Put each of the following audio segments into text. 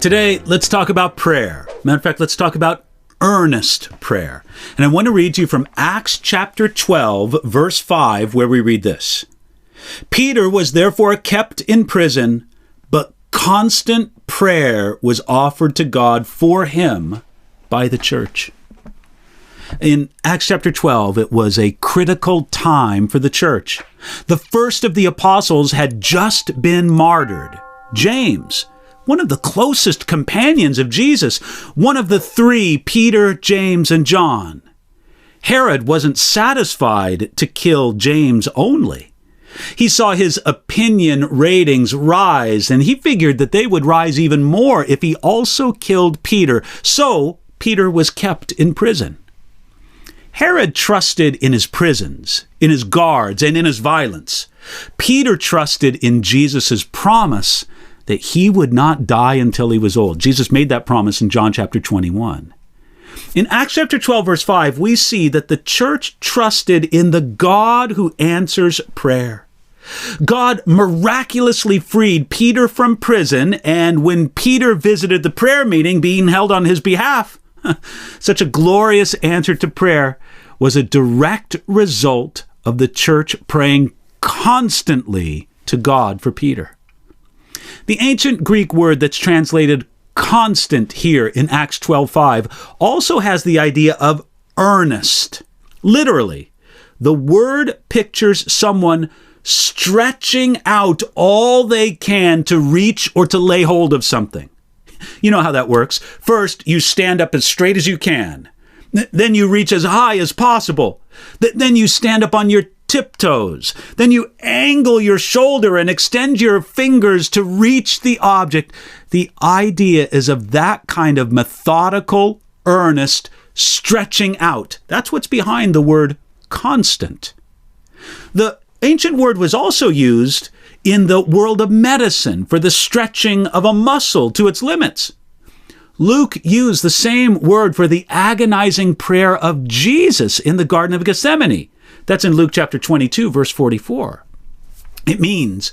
Today, let's talk about prayer. Matter of fact, let's talk about earnest prayer. And I want to read to you from Acts chapter 12, verse 5, where we read this. Peter was therefore kept in prison, but constant prayer was offered to God for him by the church. In Acts chapter 12, it was a critical time for the church. The first of the apostles had just been martyred. James, one of the closest companions of Jesus, one of the three, Peter, James, and John. Herod wasn't satisfied to kill James only. He saw his opinion ratings rise, and he figured that they would rise even more if he also killed Peter. So Peter was kept in prison. Herod trusted in his prisons, in his guards, and in his violence. Peter trusted in Jesus' promise that he would not die until he was old. Jesus made that promise in John chapter 21. In Acts chapter 12, verse 5, we see that the church trusted in the God who answers prayer. God miraculously freed Peter from prison, and when Peter visited the prayer meeting being held on his behalf, such a glorious answer to prayer was a direct result of the church praying constantly to God for Peter. The ancient Greek word that's translated constant here in Acts 12:5 also has the idea of earnest. Literally, the word pictures someone stretching out all they can to reach or to lay hold of something. You know how that works. First, you stand up as straight as you can. Then you reach as high as possible. Then you stand up on your tiptoes. Then you angle your shoulder and extend your fingers to reach the object. The idea is of that kind of methodical, earnest stretching out. That's what's behind the word constant. The ancient word was also used in the world of medicine for the stretching of a muscle to its limits. Luke used the same word for the agonizing prayer of Jesus in the Garden of Gethsemane. That's in Luke chapter 22, verse 44. It means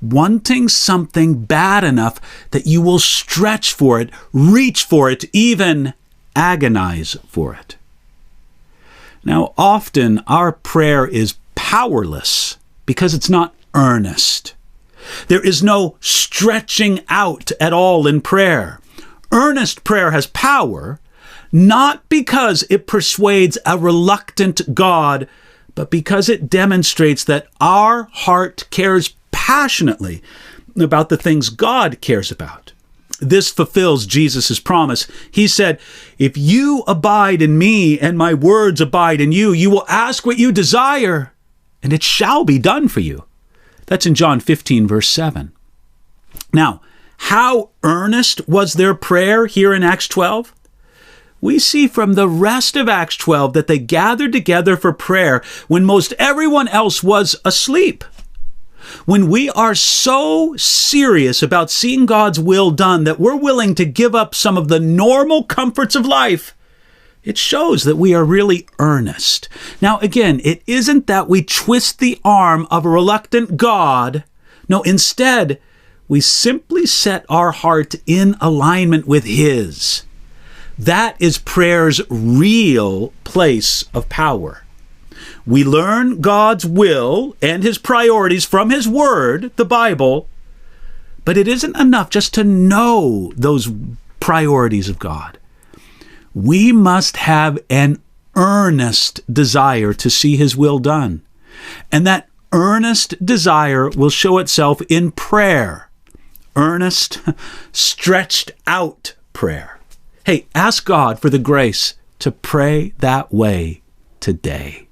wanting something bad enough that you will stretch for it, reach for it, even agonize for it. Now, often our prayer is powerless because it's not earnest. There is no stretching out at all in prayer. Earnest prayer has power, not because it persuades a reluctant God, but because it demonstrates that our heart cares passionately about the things God cares about. This fulfills Jesus' promise. He said, if you abide in me and my words abide in you, you will ask what you desire, and it shall be done for you. That's in John 15, verse 7. Now, how earnest was their prayer here in Acts 12? We see from the rest of Acts 12 that they gathered together for prayer when most everyone else was asleep. When we are so serious about seeing God's will done that we're willing to give up some of the normal comforts of life, it shows that we are really earnest. Now, again, it isn't that we twist the arm of a reluctant God. No, instead, we simply set our heart in alignment with His. That is prayer's real place of power. We learn God's will and His priorities from His Word, the Bible, but it isn't enough just to know those priorities of God. We must have an earnest desire to see His will done. And that earnest desire will show itself in prayer. Earnest, stretched out prayer. Hey, ask God for the grace to pray that way today.